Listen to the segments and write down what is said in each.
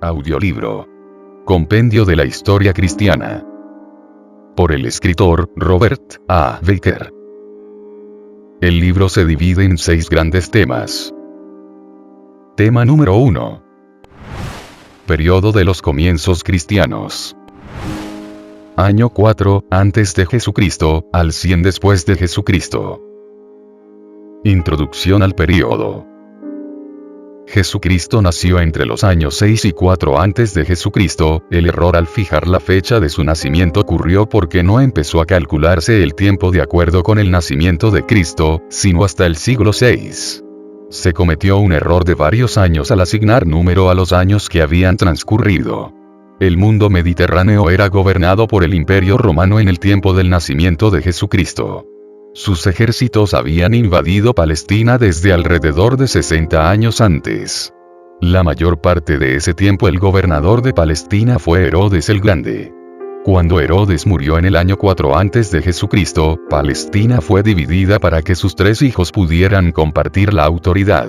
Audiolibro. Compendio de la Historia Cristiana. Por el escritor, Robert A. Baker. El libro se divide en 6 grandes temas. Tema número 1. Periodo de los comienzos cristianos. Año 4, antes de Jesucristo, al 100 después de Jesucristo. Introducción al período. Jesucristo nació entre los años 6 y 4 antes de Jesucristo. El error al fijar la fecha de su nacimiento ocurrió porque no empezó a calcularse el tiempo de acuerdo con el nacimiento de Cristo, sino hasta el siglo VI. Se cometió un error de varios años al asignar número a los años que habían transcurrido. El mundo mediterráneo era gobernado por el Imperio Romano en el tiempo del nacimiento de Jesucristo. Sus ejércitos habían invadido Palestina desde alrededor de 60 años antes. La mayor parte de ese tiempo el gobernador de Palestina fue Herodes el Grande. Cuando Herodes murió en el año 4 antes de Jesucristo, Palestina fue dividida para que sus 3 hijos pudieran compartir la autoridad.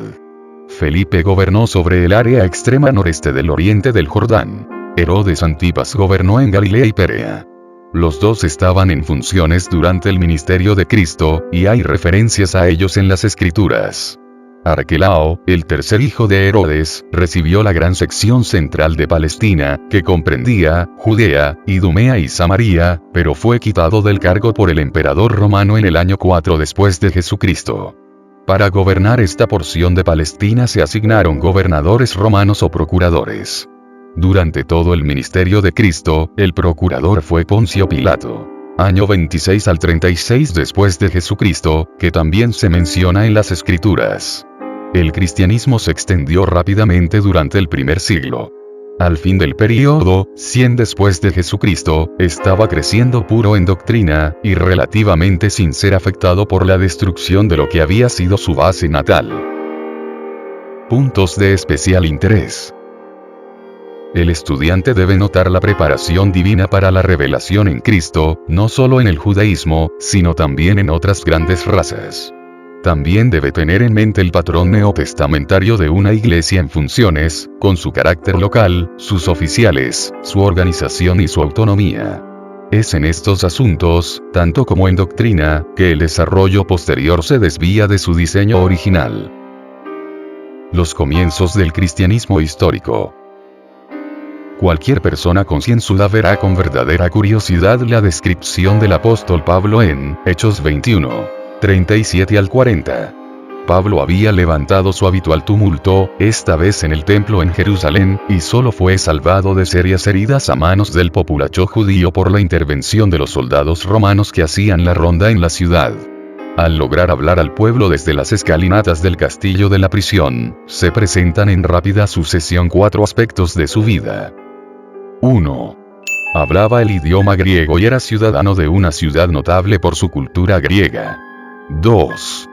Felipe gobernó sobre el área extrema noreste del oriente del Jordán. Herodes Antipas gobernó en Galilea y Perea. Los dos estaban en funciones durante el ministerio de Cristo, y hay referencias a ellos en las Escrituras. Arquelao, el tercer hijo de Herodes, recibió la gran sección central de Palestina, que comprendía Judea, Idumea y Samaria, pero fue quitado del cargo por el emperador romano en el año 4 después de Jesucristo. Para gobernar esta porción de Palestina se asignaron gobernadores romanos o procuradores. Durante todo el ministerio de Cristo, el procurador fue Poncio Pilato. Año 26 al 36 después de Jesucristo, que también se menciona en las Escrituras. El cristianismo se extendió rápidamente durante el primer siglo. Al fin del período, 100 después de Jesucristo, estaba creciendo puro en doctrina, y relativamente sin ser afectado por la destrucción de lo que había sido su base natal. Puntos de especial interés. El estudiante debe notar la preparación divina para la revelación en Cristo, no solo en el judaísmo, sino también en otras grandes razas. También debe tener en mente el patrón neotestamentario de una iglesia en funciones, con su carácter local, sus oficiales, su organización y su autonomía. Es en estos asuntos, tanto como en doctrina, que el desarrollo posterior se desvía de su diseño original. Los comienzos del cristianismo histórico. Cualquier persona concienzuda verá con verdadera curiosidad la descripción del apóstol Pablo en Hechos 21, 37 al 40. Pablo había levantado su habitual tumulto, esta vez en el templo en Jerusalén, y solo fue salvado de serias heridas a manos del populacho judío por la intervención de los soldados romanos que hacían la ronda en la ciudad. Al lograr hablar al pueblo desde las escalinatas del castillo de la prisión, se presentan en rápida sucesión 4 aspectos de su vida. 1. Hablaba el idioma griego y era ciudadano de una ciudad notable por su cultura griega. 2.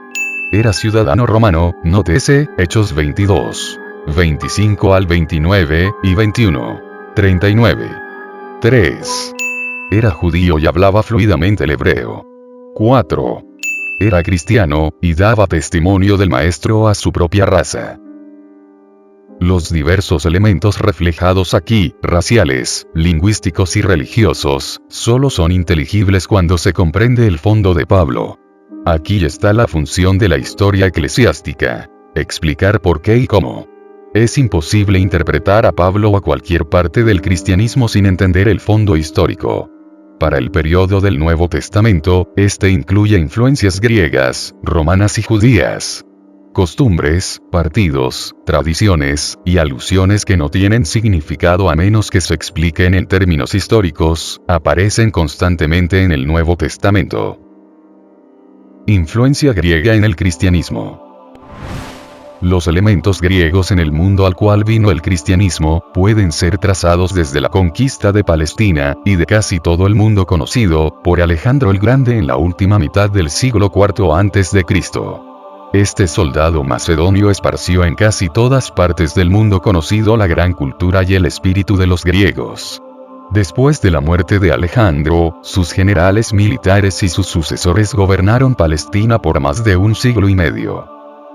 Era ciudadano romano, nótese, Hechos 22, 25 al 29, y 21, 39. 3. Era judío y hablaba fluidamente el hebreo. 4. Era cristiano, y daba testimonio del Maestro a su propia raza. Los diversos elementos reflejados aquí, raciales, lingüísticos y religiosos, solo son inteligibles cuando se comprende el fondo de Pablo. Aquí está la función de la historia eclesiástica: explicar por qué y cómo. Es imposible interpretar a Pablo o a cualquier parte del cristianismo sin entender el fondo histórico. Para el periodo del Nuevo Testamento, este incluye influencias griegas, romanas y judías. Costumbres, partidos, tradiciones, y alusiones que no tienen significado a menos que se expliquen en términos históricos, aparecen constantemente en el Nuevo Testamento. Influencia griega en el cristianismo. Los elementos griegos en el mundo al cual vino el cristianismo, pueden ser trazados desde la conquista de Palestina, y de casi todo el mundo conocido, por Alejandro el Grande en la última mitad del siglo IV a.C. Este soldado macedonio esparció en casi todas partes del mundo conocido la gran cultura y el espíritu de los griegos. Después de la muerte de Alejandro, sus generales militares y sus sucesores gobernaron Palestina por más de un siglo y medio.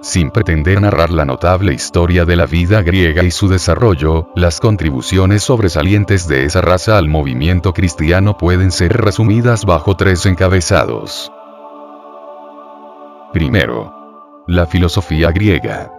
Sin pretender narrar la notable historia de la vida griega y su desarrollo, las contribuciones sobresalientes de esa raza al movimiento cristiano pueden ser resumidas bajo 3 encabezados. Primero, la filosofía griega.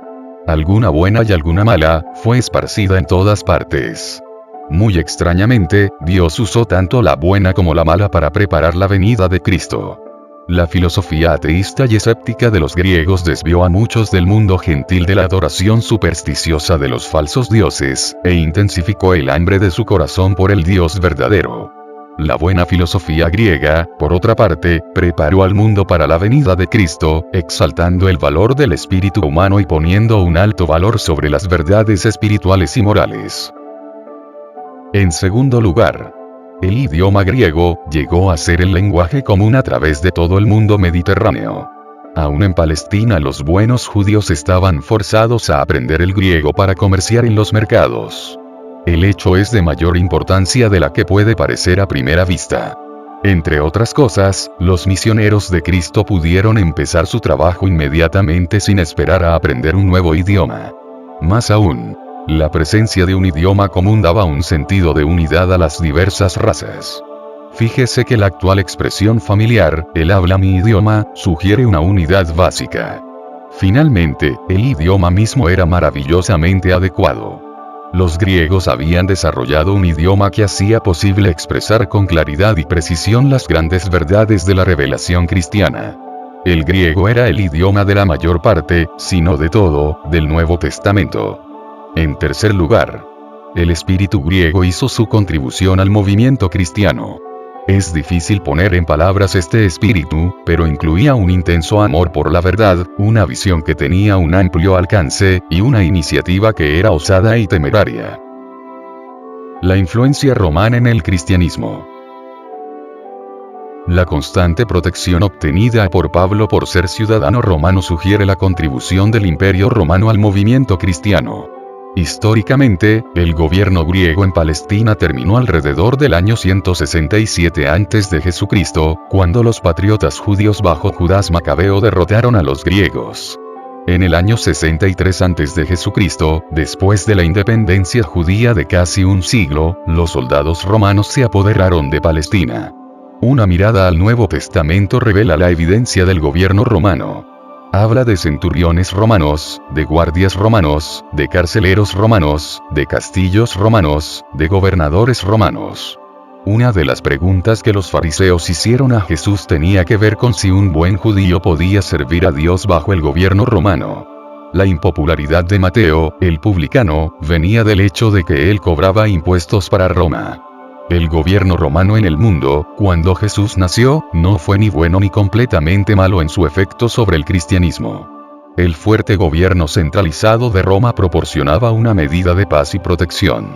Alguna buena y alguna mala, fue esparcida en todas partes. Muy extrañamente, Dios usó tanto la buena como la mala para preparar la venida de Cristo. La filosofía ateísta y escéptica de los griegos desvió a muchos del mundo gentil de la adoración supersticiosa de los falsos dioses, e intensificó el hambre de su corazón por el Dios verdadero. La buena filosofía griega, por otra parte, preparó al mundo para la venida de Cristo, exaltando el valor del espíritu humano y poniendo un alto valor sobre las verdades espirituales y morales. En segundo lugar, el idioma griego llegó a ser el lenguaje común a través de todo el mundo mediterráneo. Aún en Palestina los buenos judíos estaban forzados a aprender el griego para comerciar en los mercados. El hecho es de mayor importancia de la que puede parecer a primera vista. Entre otras cosas, los misioneros de Cristo pudieron empezar su trabajo inmediatamente sin esperar a aprender un nuevo idioma. Más aún, la presencia de un idioma común daba un sentido de unidad a las diversas razas. Fíjese que la actual expresión familiar, "él habla mi idioma", sugiere una unidad básica. Finalmente, el idioma mismo era maravillosamente adecuado. Los griegos habían desarrollado un idioma que hacía posible expresar con claridad y precisión las grandes verdades de la revelación cristiana. El griego era el idioma de la mayor parte, si no de todo, del Nuevo Testamento. En tercer lugar, el espíritu griego hizo su contribución al movimiento cristiano. Es difícil poner en palabras este espíritu, pero incluía un intenso amor por la verdad, una visión que tenía un amplio alcance, y una iniciativa que era osada y temeraria. La influencia romana en el cristianismo. La constante protección obtenida por Pablo por ser ciudadano romano sugiere la contribución del Imperio Romano al movimiento cristiano. Históricamente, el gobierno griego en Palestina terminó alrededor del año 167 a.C., cuando los patriotas judíos bajo Judas Macabeo derrotaron a los griegos. En el año 63 a.C., después de la independencia judía de casi un siglo, los soldados romanos se apoderaron de Palestina. Una mirada al Nuevo Testamento revela la evidencia del gobierno romano. Habla de centuriones romanos, de guardias romanos, de carceleros romanos, de castillos romanos, de gobernadores romanos. Una de las preguntas que los fariseos hicieron a Jesús tenía que ver con si un buen judío podía servir a Dios bajo el gobierno romano. La impopularidad de Mateo, el publicano, venía del hecho de que él cobraba impuestos para Roma. El gobierno romano en el mundo, cuando Jesús nació, no fue ni bueno ni completamente malo en su efecto sobre el cristianismo. El fuerte gobierno centralizado de Roma proporcionaba una medida de paz y protección.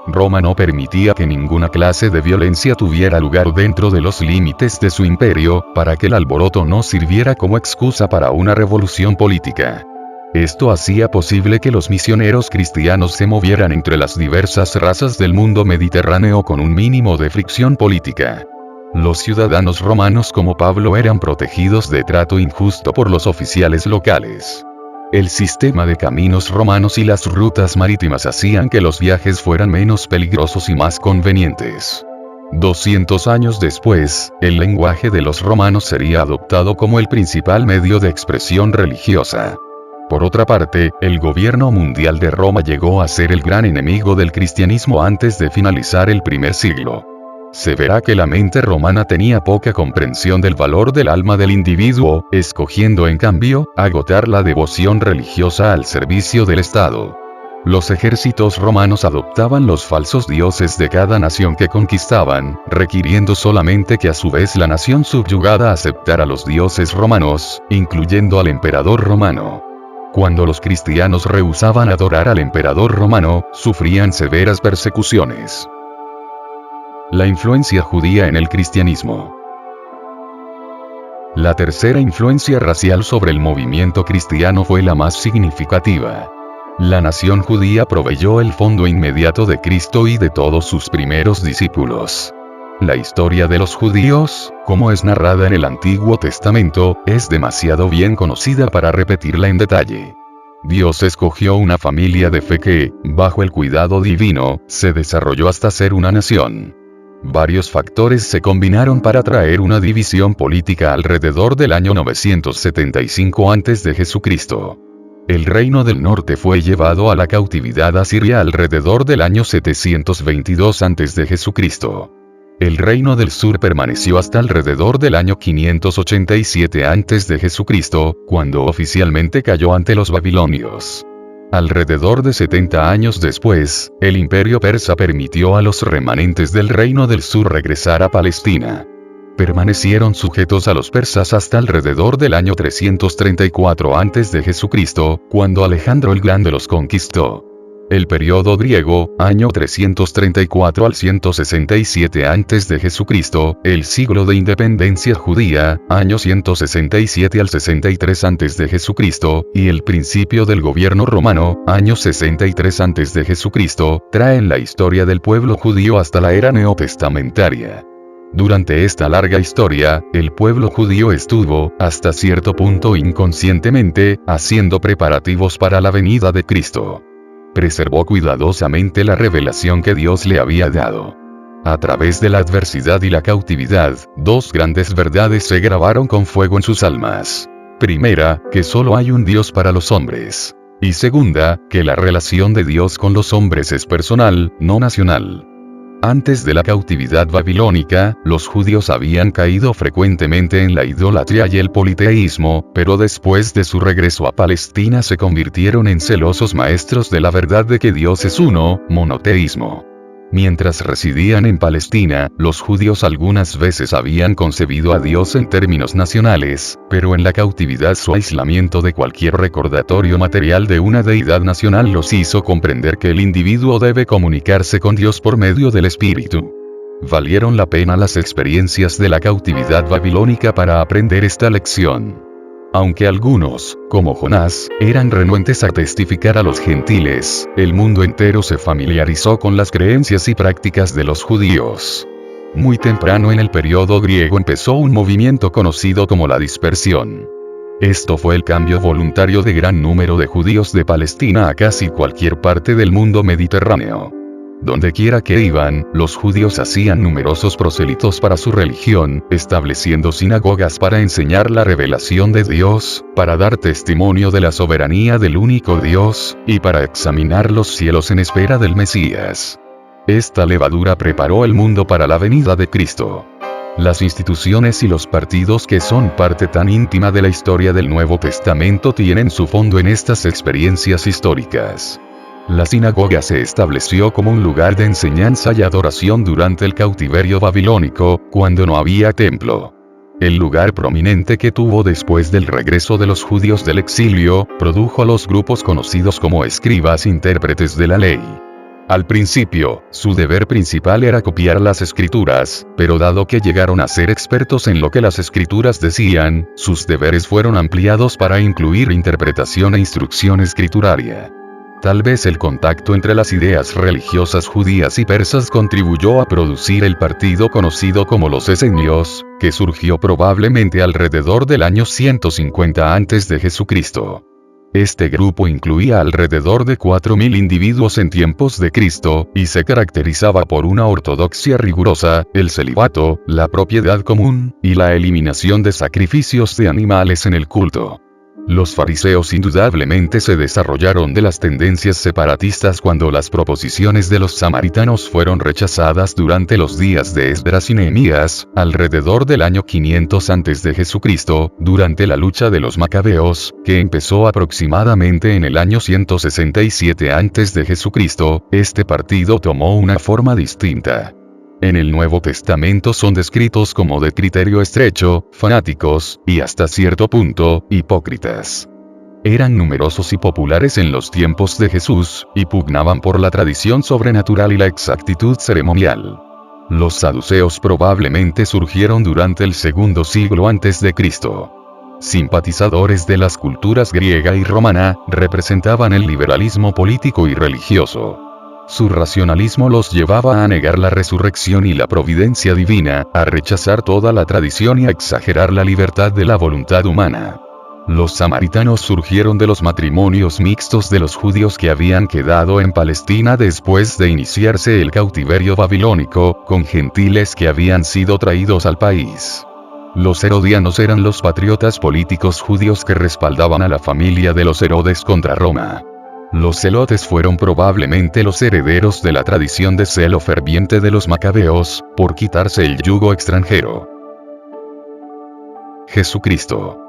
Roma no permitía que ninguna clase de violencia tuviera lugar dentro de los límites de su imperio, para que el alboroto no sirviera como excusa para una revolución política. Esto hacía posible que los misioneros cristianos se movieran entre las diversas razas del mundo mediterráneo con un mínimo de fricción política. Los ciudadanos romanos como Pablo eran protegidos de trato injusto por los oficiales locales. El sistema de caminos romanos y las rutas marítimas hacían que los viajes fueran menos peligrosos y más convenientes. 200 años después, el lenguaje de los romanos sería adoptado como el principal medio de expresión religiosa. Por otra parte, el gobierno mundial de Roma llegó a ser el gran enemigo del cristianismo antes de finalizar el primer siglo. Se verá que la mente romana tenía poca comprensión del valor del alma del individuo, escogiendo en cambio, agotar la devoción religiosa al servicio del Estado. Los ejércitos romanos adoptaban los falsos dioses de cada nación que conquistaban, requiriendo solamente que a su vez la nación subyugada aceptara los dioses romanos, incluyendo al emperador romano. Cuando los cristianos rehusaban adorar al emperador romano, sufrían severas persecuciones. La influencia judía en el cristianismo. La tercera influencia racial sobre el movimiento cristiano fue la más significativa. La nación judía proveyó el fondo inmediato de Cristo y de todos sus primeros discípulos. La historia de los judíos, como es narrada en el Antiguo Testamento, es demasiado bien conocida para repetirla en detalle. Dios escogió una familia de fe que, bajo el cuidado divino, se desarrolló hasta ser una nación. Varios factores se combinaron para traer una división política alrededor del año 975 a.C. El reino del norte fue llevado a la cautividad asiria alrededor del año 722 a.C. El reino del sur permaneció hasta alrededor del año 587 a.C., cuando oficialmente cayó ante los babilonios. Alrededor de 70 años después, el imperio persa permitió a los remanentes del reino del sur regresar a Palestina. Permanecieron sujetos a los persas hasta alrededor del año 334 a.C., cuando Alejandro el Grande los conquistó. El periodo griego, año 334 al 167 a.C., el siglo de independencia judía, año 167 al 63 a.C., y el principio del gobierno romano, año 63 a.C., traen la historia del pueblo judío hasta la era neotestamentaria. Durante esta larga historia, el pueblo judío estuvo, hasta cierto punto inconscientemente, haciendo preparativos para la venida de Cristo. Preservó cuidadosamente la revelación que Dios le había dado. A través de la adversidad y la cautividad, dos grandes verdades se grabaron con fuego en sus almas. Primera, que solo hay un Dios para los hombres. Y segunda, que la relación de Dios con los hombres es personal, no nacional. Antes de la cautividad babilónica, los judíos habían caído frecuentemente en la idolatría y el politeísmo, pero después de su regreso a Palestina se convirtieron en celosos maestros de la verdad de que Dios es uno, monoteísmo. Mientras residían en Palestina, los judíos algunas veces habían concebido a Dios en términos nacionales, pero en la cautividad su aislamiento de cualquier recordatorio material de una deidad nacional los hizo comprender que el individuo debe comunicarse con Dios por medio del Espíritu. Valieron la pena las experiencias de la cautividad babilónica para aprender esta lección. Aunque algunos, como Jonás, eran renuentes a testificar a los gentiles, el mundo entero se familiarizó con las creencias y prácticas de los judíos. Muy temprano en el periodo griego empezó un movimiento conocido como la dispersión. Esto fue el cambio voluntario de gran número de judíos de Palestina a casi cualquier parte del mundo mediterráneo. Donde quiera que iban, los judíos hacían numerosos proselitos para su religión, estableciendo sinagogas para enseñar la revelación de Dios, para dar testimonio de la soberanía del único Dios, y para examinar los cielos en espera del Mesías. Esta levadura preparó el mundo para la venida de Cristo. Las instituciones y los partidos que son parte tan íntima de la historia del Nuevo Testamento tienen su fondo en estas experiencias históricas. La sinagoga se estableció como un lugar de enseñanza y adoración durante el cautiverio babilónico, cuando no había templo. El lugar prominente que tuvo después del regreso de los judíos del exilio, produjo a los grupos conocidos como escribas intérpretes de la ley. Al principio, su deber principal era copiar las escrituras, pero dado que llegaron a ser expertos en lo que las escrituras decían, sus deberes fueron ampliados para incluir interpretación e instrucción escrituraria. Tal vez el contacto entre las ideas religiosas judías y persas contribuyó a producir el partido conocido como los esenios, que surgió probablemente alrededor del año 150 a.C. Este grupo incluía alrededor de 4.000 individuos en tiempos de Cristo, y se caracterizaba por una ortodoxia rigurosa, el celibato, la propiedad común, y la eliminación de sacrificios de animales en el culto. Los fariseos indudablemente se desarrollaron de las tendencias separatistas cuando las proposiciones de los samaritanos fueron rechazadas durante los días de Esdras y Nehemías, alrededor del año 500 a.C., durante la lucha de los macabeos, que empezó aproximadamente en el año 167 a.C., este partido tomó una forma distinta. En el Nuevo Testamento son descritos como de criterio estrecho, fanáticos, y hasta cierto punto, hipócritas. Eran numerosos y populares en los tiempos de Jesús, y pugnaban por la tradición sobrenatural y la exactitud ceremonial. Los saduceos probablemente surgieron durante el segundo siglo antes de Cristo. Simpatizadores de las culturas griega y romana, representaban el liberalismo político y religioso. Su racionalismo los llevaba a negar la resurrección y la providencia divina, a rechazar toda la tradición y a exagerar la libertad de la voluntad humana. Los samaritanos surgieron de los matrimonios mixtos de los judíos que habían quedado en Palestina después de iniciarse el cautiverio babilónico, con gentiles que habían sido traídos al país. Los herodianos eran los patriotas políticos judíos que respaldaban a la familia de los Herodes contra Roma. Los celotes fueron probablemente los herederos de la tradición de celo ferviente de los macabeos, por quitarse el yugo extranjero. Jesucristo.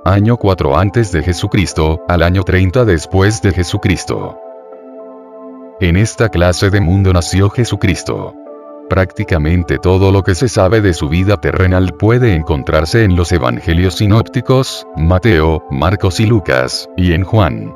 Año 4 antes de Jesucristo, al año 30 después de Jesucristo. En esta clase de mundo nació Jesucristo. Prácticamente todo lo que se sabe de su vida terrenal puede encontrarse en los evangelios sinópticos, Mateo, Marcos y Lucas, y en Juan.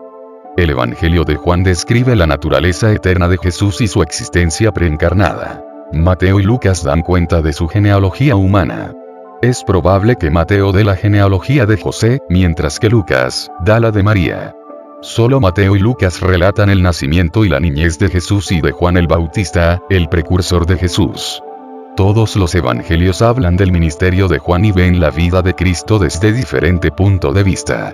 El Evangelio de Juan describe la naturaleza eterna de Jesús y su existencia preencarnada. Mateo y Lucas dan cuenta de su genealogía humana. Es probable que Mateo dé la genealogía de José, mientras que Lucas da la de María. Solo Mateo y Lucas relatan el nacimiento y la niñez de Jesús y de Juan el Bautista, el precursor de Jesús. Todos los evangelios hablan del ministerio de Juan y ven la vida de Cristo desde diferente punto de vista.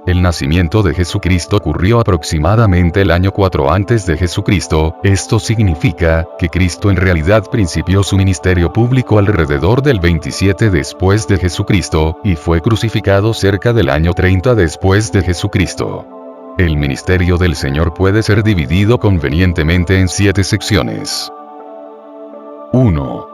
El nacimiento de Jesucristo ocurrió aproximadamente el año 4 antes de Jesucristo, esto significa que Cristo en realidad principió su ministerio público alrededor del 27 después de Jesucristo, y fue crucificado cerca del año 30 después de Jesucristo. El ministerio del Señor puede ser dividido convenientemente en 7 secciones. 1.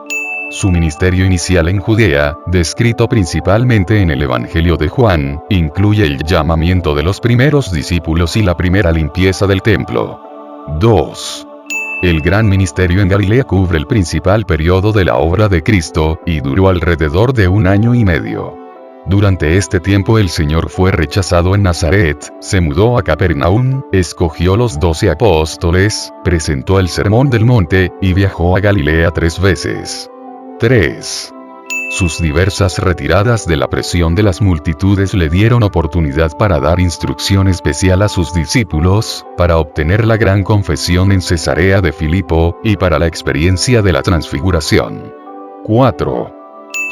Su ministerio inicial en Judea, descrito principalmente en el Evangelio de Juan, incluye el llamamiento de los primeros discípulos y la primera limpieza del templo. 2. El gran ministerio en Galilea cubre el principal periodo de la obra de Cristo, y duró alrededor de 1 año y medio. Durante este tiempo el Señor fue rechazado en Nazaret, se mudó a Capernaum, escogió los 12 apóstoles, presentó el Sermón del Monte, y viajó a Galilea 3 veces. 3. Sus diversas retiradas de la presión de las multitudes le dieron oportunidad para dar instrucción especial a sus discípulos, para obtener la gran confesión en Cesarea de Filipo, y para la experiencia de la transfiguración. 4.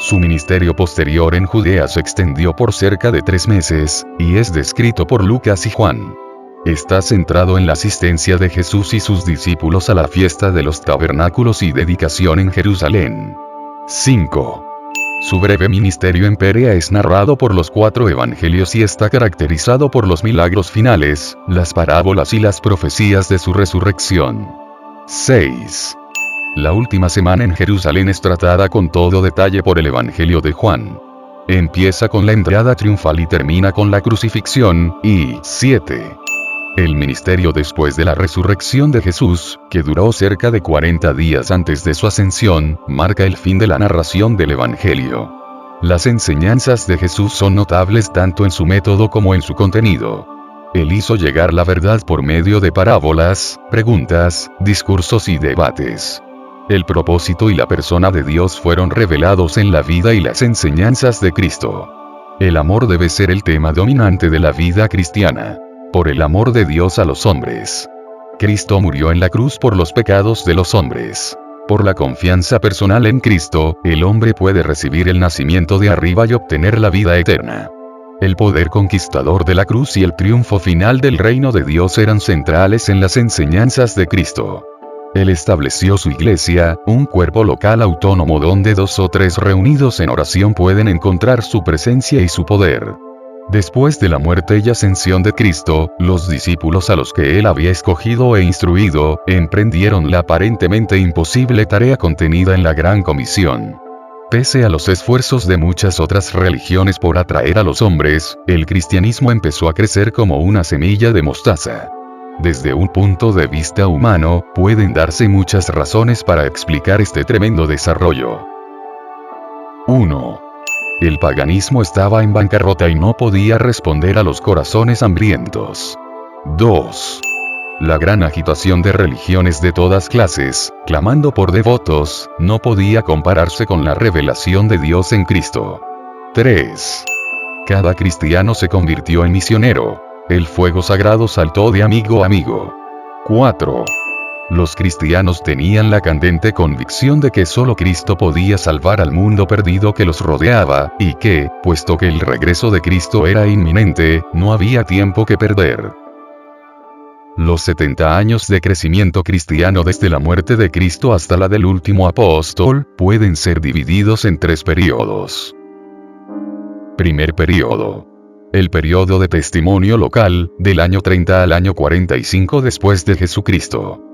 Su ministerio posterior en Judea se extendió por cerca de 3 meses, y es descrito por Lucas y Juan. Está centrado en la asistencia de Jesús y sus discípulos a la fiesta de los tabernáculos y dedicación en Jerusalén. 5. Su breve ministerio en Perea es narrado por los 4 evangelios y está caracterizado por los milagros finales, las parábolas y las profecías de su resurrección. 6. La última semana en Jerusalén es tratada con todo detalle por el Evangelio de Juan. Empieza con la entrada triunfal y termina con la crucifixión, y 7. El ministerio después de la resurrección de Jesús, que duró cerca de 40 días antes de su ascensión, marca el fin de la narración del Evangelio. Las enseñanzas de Jesús son notables tanto en su método como en su contenido. Él hizo llegar la verdad por medio de parábolas, preguntas, discursos y debates. El propósito y la persona de Dios fueron revelados en la vida y las enseñanzas de Cristo. El amor debe ser el tema dominante de la vida cristiana. Por el amor de Dios a los hombres. Cristo murió en la cruz por los pecados de los hombres. Por la confianza personal en Cristo, el hombre puede recibir el nacimiento de arriba y obtener la vida eterna. El poder conquistador de la cruz y el triunfo final del reino de Dios eran centrales en las enseñanzas de Cristo. Él estableció su iglesia, un cuerpo local autónomo donde 2 o 3 reunidos en oración pueden encontrar su presencia y su poder. Después de la muerte y ascensión de Cristo, los discípulos a los que él había escogido e instruido, emprendieron la aparentemente imposible tarea contenida en la Gran Comisión. Pese a los esfuerzos de muchas otras religiones por atraer a los hombres, el cristianismo empezó a crecer como una semilla de mostaza. Desde un punto de vista humano, pueden darse muchas razones para explicar este tremendo desarrollo. 1. El paganismo estaba en bancarrota y no podía responder a los corazones hambrientos. 2. La gran agitación de religiones de todas clases, clamando por devotos, no podía compararse con la revelación de Dios en Cristo. 3. Cada cristiano se convirtió en misionero. El fuego sagrado saltó de amigo a amigo. 4. Los cristianos tenían la candente convicción de que solo Cristo podía salvar al mundo perdido que los rodeaba, y que, puesto que el regreso de Cristo era inminente, no había tiempo que perder. Los 70 años de crecimiento cristiano desde la muerte de Cristo hasta la del último apóstol, pueden ser divididos en 3 períodos. Primer período. El período de testimonio local, del año 30 al año 45 después de Jesucristo.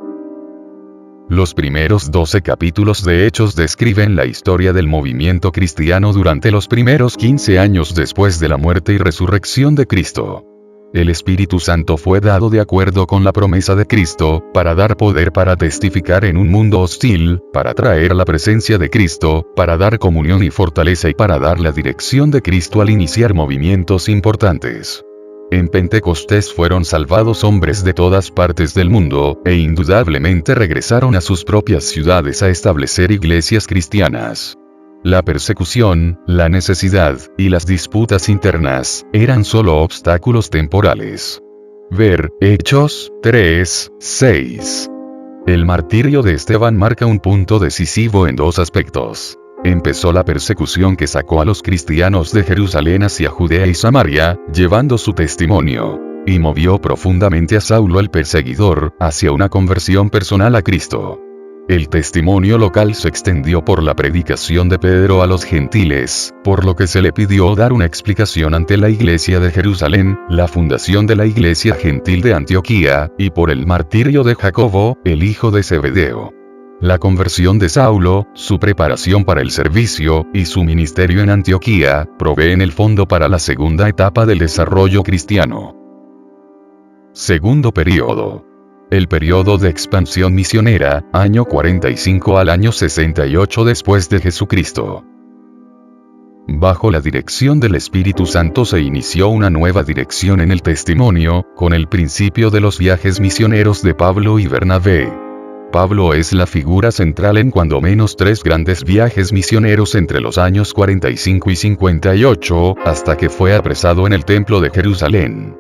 Los primeros 12 capítulos de Hechos describen la historia del movimiento cristiano durante los primeros 15 años después de la muerte y resurrección de Cristo. El Espíritu Santo fue dado de acuerdo con la promesa de Cristo, para dar poder para testificar en un mundo hostil, para traer la presencia de Cristo, para dar comunión y fortaleza y para dar la dirección de Cristo al iniciar movimientos importantes. En Pentecostés fueron salvados hombres de todas partes del mundo, e indudablemente regresaron a sus propias ciudades a establecer iglesias cristianas. La persecución, la necesidad, y las disputas internas, eran solo obstáculos temporales. Ver, Hechos 3:6. El martirio de Esteban marca un punto decisivo en 2 aspectos. Empezó la persecución que sacó a los cristianos de Jerusalén hacia Judea y Samaria, llevando su testimonio. Y movió profundamente a Saulo el perseguidor, hacia una conversión personal a Cristo. El testimonio local se extendió por la predicación de Pedro a los gentiles, por lo que se le pidió dar una explicación ante la iglesia de Jerusalén, la fundación de la iglesia gentil de Antioquía, y por el martirio de Jacobo, el hijo de Zebedeo. La conversión de Saulo, su preparación para el servicio, y su ministerio en Antioquía, proveen el fondo para la segunda etapa del desarrollo cristiano. Segundo período. El período de expansión misionera, año 45 al año 68 después de Jesucristo. Bajo la dirección del Espíritu Santo se inició una nueva dirección en el testimonio, con el principio de los viajes misioneros de Pablo y Bernabé. Pablo es la figura central en cuando menos 3 grandes viajes misioneros entre los años 45 y 58, hasta que fue apresado en el templo de Jerusalén.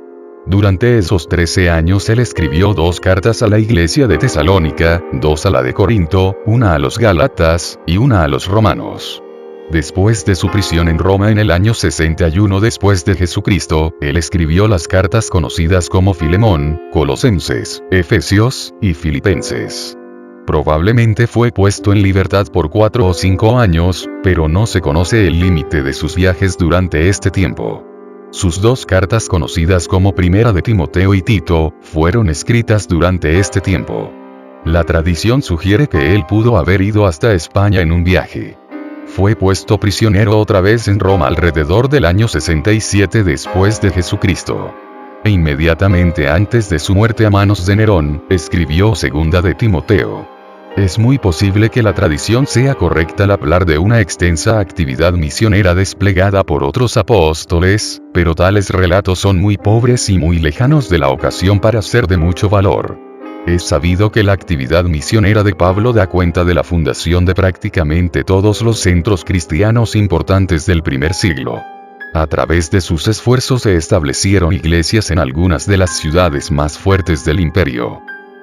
Durante esos 13 años él escribió 2 cartas a la iglesia de Tesalónica, 2 a la de Corinto, una a los Gálatas, y una a los romanos. Después de su prisión en Roma en el año 61 después de Jesucristo, él escribió las cartas conocidas como Filemón, Colosenses, Efesios, y Filipenses. Probablemente fue puesto en libertad por 4 o 5 años, pero no se conoce el límite de sus viajes durante este tiempo. Sus 2 cartas conocidas como Primera de Timoteo y Tito, fueron escritas durante este tiempo. La tradición sugiere que él pudo haber ido hasta España en un viaje. Fue puesto prisionero otra vez en Roma alrededor del año 67 después de Jesucristo. E inmediatamente antes de su muerte a manos de Nerón, escribió Segunda de Timoteo. Es muy posible que la tradición sea correcta al hablar de una extensa actividad misionera desplegada por otros apóstoles, pero tales relatos son muy pobres y muy lejanos de la ocasión para ser de mucho valor. Es sabido que la actividad misionera de Pablo da cuenta de la fundación de prácticamente todos los centros cristianos importantes del primer siglo. A través de sus esfuerzos se establecieron iglesias en algunas de las ciudades más fuertes del imperio.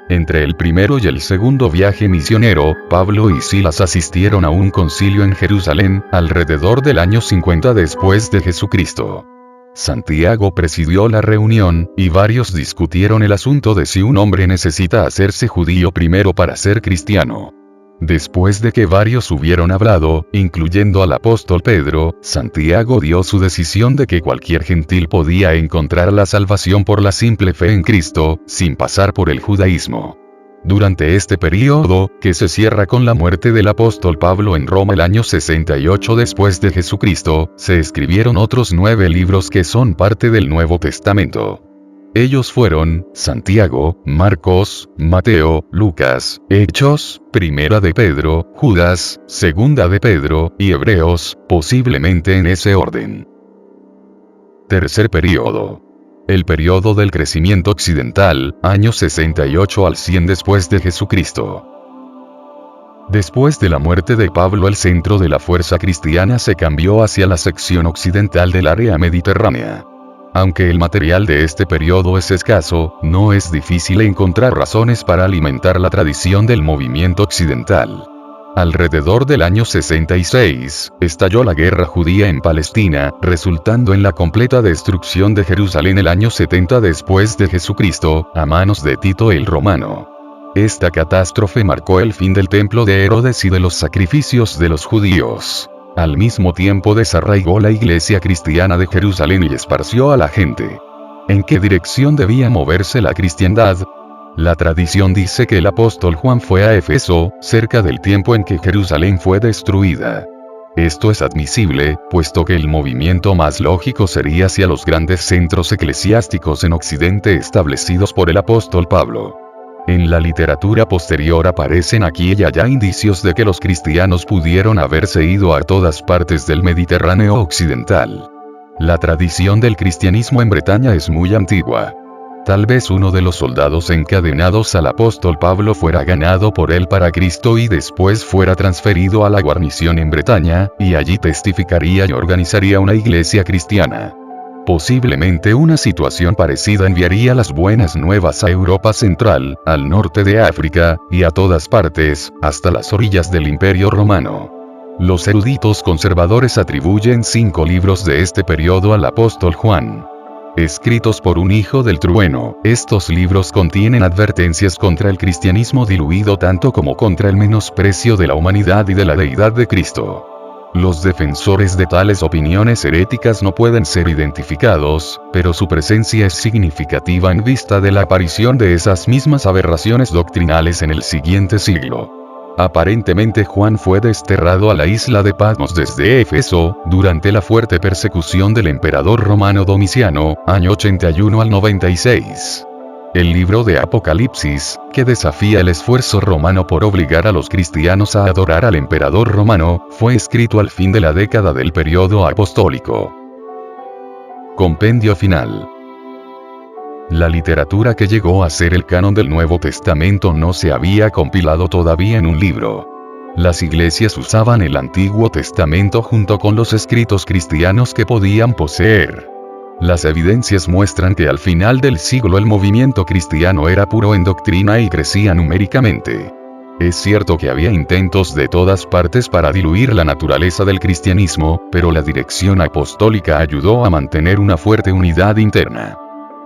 Entre el primero y el segundo viaje misionero, Pablo y Silas asistieron a un concilio en Jerusalén, alrededor del año 50 después de Jesucristo. Santiago presidió la reunión, y varios discutieron el asunto de si un hombre necesita hacerse judío primero para ser cristiano. Después de que varios hubieron hablado, incluyendo al apóstol Pedro, Santiago dio su decisión de que cualquier gentil podía encontrar la salvación por la simple fe en Cristo, sin pasar por el judaísmo. Durante este período, que se cierra con la muerte del apóstol Pablo en Roma el año 68 después de Jesucristo, se escribieron otros 9 libros que son parte del Nuevo Testamento. Ellos fueron, Santiago, Marcos, Mateo, Lucas, Hechos, Primera de Pedro, Judas, Segunda de Pedro, y Hebreos, posiblemente en ese orden. Tercer período. El período del crecimiento occidental, años 68 al 100 después de Jesucristo. Después de la muerte de Pablo, el centro de la fuerza cristiana se cambió hacia la sección occidental del área mediterránea. Aunque el material de este periodo es escaso, no es difícil encontrar razones para alimentar la tradición del movimiento occidental. Alrededor del año 66, estalló la guerra judía en Palestina, resultando en la completa destrucción de Jerusalén el año 70 después de Jesucristo, a manos de Tito el Romano. Esta catástrofe marcó el fin del templo de Herodes y de los sacrificios de los judíos. Al mismo tiempo desarraigó la iglesia cristiana de Jerusalén y esparció a la gente. ¿En qué dirección debía moverse la cristiandad? La tradición dice que el apóstol Juan fue a Éfeso, cerca del tiempo en que Jerusalén fue destruida. Esto es admisible, puesto que el movimiento más lógico sería hacia los grandes centros eclesiásticos en Occidente establecidos por el apóstol Pablo. En la literatura posterior aparecen aquí y allá indicios de que los cristianos pudieron haberse ido a todas partes del Mediterráneo occidental. La tradición del cristianismo en Bretaña es muy antigua. Tal vez uno de los soldados encadenados al apóstol Pablo fuera ganado por él para Cristo y después fuera transferido a la guarnición en Bretaña, y allí testificaría y organizaría una iglesia cristiana. Posiblemente una situación parecida enviaría las buenas nuevas a Europa Central, al norte de África, y a todas partes, hasta las orillas del Imperio Romano. Los eruditos conservadores atribuyen 5 libros de este periodo al apóstol Juan. Escritos por un hijo del trueno, estos libros contienen advertencias contra el cristianismo diluido tanto como contra el menosprecio de la humanidad y de la deidad de Cristo. Los defensores de tales opiniones heréticas no pueden ser identificados, pero su presencia es significativa en vista de la aparición de esas mismas aberraciones doctrinales en el siguiente siglo. Aparentemente Juan fue desterrado a la isla de Patmos desde Éfeso, durante la fuerte persecución del emperador romano Domiciano, año 81 al 96. El libro de Apocalipsis, que desafía el esfuerzo romano por obligar a los cristianos a adorar al emperador romano, fue escrito al fin de la década del periodo apostólico. Compendio final. La literatura que llegó a ser el canon del Nuevo Testamento no se había compilado todavía en un libro. Las iglesias usaban el Antiguo Testamento junto con los escritos cristianos que podían poseer. Las evidencias muestran que al final del siglo el movimiento cristiano era puro en doctrina y crecía numéricamente. Es cierto que había intentos de todas partes para diluir la naturaleza del cristianismo, pero la dirección apostólica ayudó a mantener una fuerte unidad interna.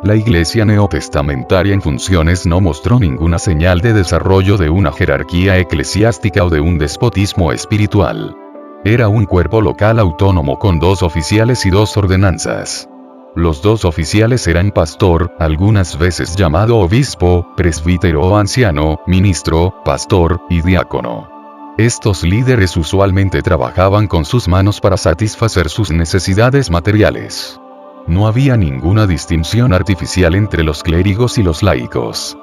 La iglesia neotestamentaria en funciones no mostró ninguna señal de desarrollo de una jerarquía eclesiástica o de un despotismo espiritual. Era un cuerpo local autónomo con 2 oficiales y 2 ordenanzas. Los 2 oficiales eran pastor, algunas veces llamado obispo, presbítero o anciano, ministro, pastor, y diácono. Estos líderes usualmente trabajaban con sus manos para satisfacer sus necesidades materiales. No había ninguna distinción artificial entre los clérigos y los laicos.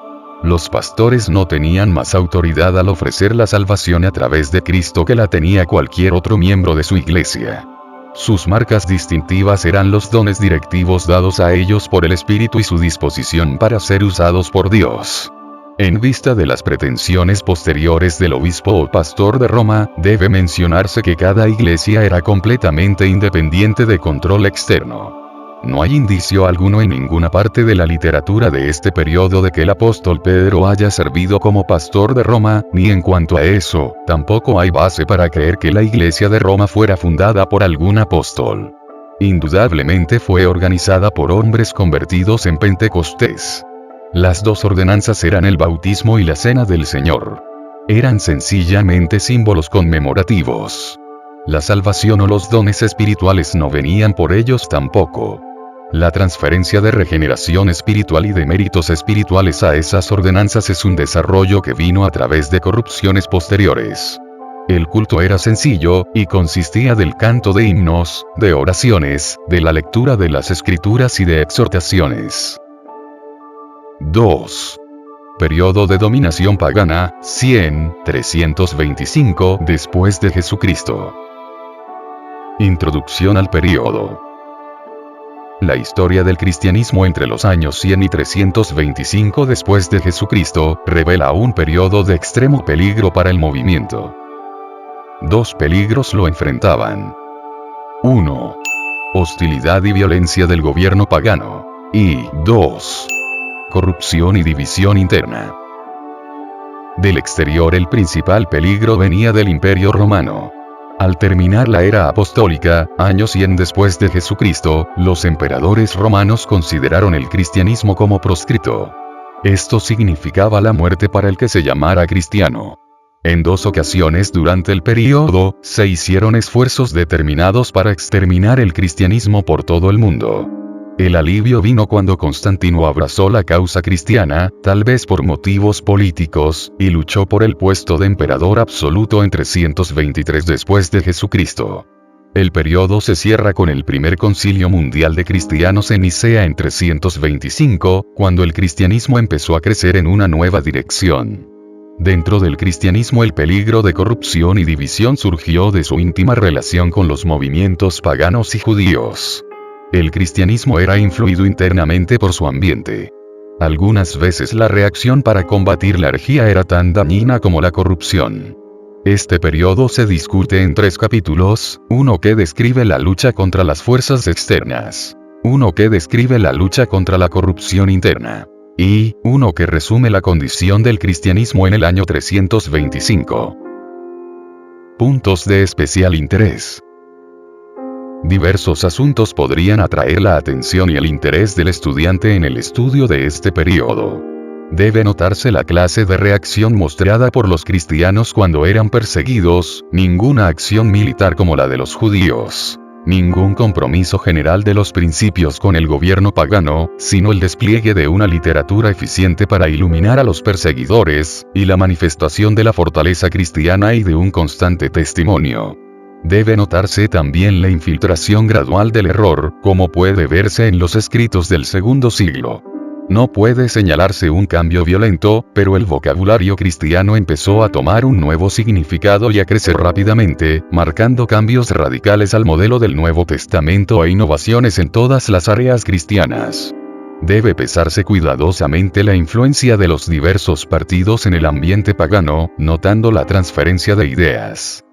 Los pastores no tenían más autoridad al ofrecer la salvación a través de Cristo que la tenía cualquier otro miembro de su iglesia. Sus marcas distintivas eran los dones directivos dados a ellos por el Espíritu y su disposición para ser usados por Dios. En vista de las pretensiones posteriores del obispo o pastor de Roma, debe mencionarse que cada iglesia era completamente independiente de control externo. No hay indicio alguno en ninguna parte de la literatura de este periodo de que el apóstol Pedro haya servido como pastor de Roma, ni en cuanto a eso, tampoco hay base para creer que la iglesia de Roma fuera fundada por algún apóstol. Indudablemente fue organizada por hombres convertidos en Pentecostés. Las 2 ordenanzas eran el bautismo y la cena del Señor. Eran sencillamente símbolos conmemorativos. La salvación o los dones espirituales no venían por ellos tampoco. La transferencia de regeneración espiritual y de méritos espirituales a esas ordenanzas es un desarrollo que vino a través de corrupciones posteriores. El culto era sencillo, y consistía del canto de himnos, de oraciones, de la lectura de las escrituras y de exhortaciones. 2. Periodo de dominación pagana, 100-325 después de Jesucristo. Introducción al periodo. La historia del cristianismo entre los años 100 y 325 después de Jesucristo revela un periodo de extremo peligro para el movimiento. 2 peligros lo enfrentaban. 1. hostilidad y violencia del gobierno pagano. Y 2. Corrupción y división interna. Del exterior el principal peligro venía del Imperio Romano. Al terminar la era apostólica, año 100 después de Jesucristo, los emperadores romanos consideraron el cristianismo como proscrito. Esto significaba la muerte para el que se llamara cristiano. En 2 ocasiones durante el período, se hicieron esfuerzos determinados para exterminar el cristianismo por todo el mundo. El alivio vino cuando Constantino abrazó la causa cristiana, tal vez por motivos políticos, y luchó por el puesto de emperador absoluto en 323 después de Jesucristo. El periodo se cierra con el primer concilio mundial de cristianos en Nicea en 325, cuando el cristianismo empezó a crecer en una nueva dirección. Dentro del cristianismo el peligro de corrupción y división surgió de su íntima relación con los movimientos paganos y judíos. El cristianismo era influido internamente por su ambiente. Algunas veces la reacción para combatir la herejía era tan dañina como la corrupción. Este periodo se discute en 3 capítulos, uno que describe la lucha contra las fuerzas externas, uno que describe la lucha contra la corrupción interna, y uno que resume la condición del cristianismo en el año 325. Puntos de especial interés. Diversos asuntos podrían atraer la atención y el interés del estudiante en el estudio de este periodo. Debe notarse la clase de reacción mostrada por los cristianos cuando eran perseguidos, ninguna acción militar como la de los judíos, ningún compromiso general de los principios con el gobierno pagano, sino el despliegue de una literatura eficiente para iluminar a los perseguidores, y la manifestación de la fortaleza cristiana y de un constante testimonio. Debe notarse también la infiltración gradual del error, como puede verse en los escritos del segundo siglo. No puede señalarse un cambio violento, pero el vocabulario cristiano empezó a tomar un nuevo significado y a crecer rápidamente, marcando cambios radicales al modelo del Nuevo Testamento e innovaciones en todas las áreas cristianas. Debe pesarse cuidadosamente la influencia de los diversos partidos en el ambiente pagano, notando la transferencia de ideas,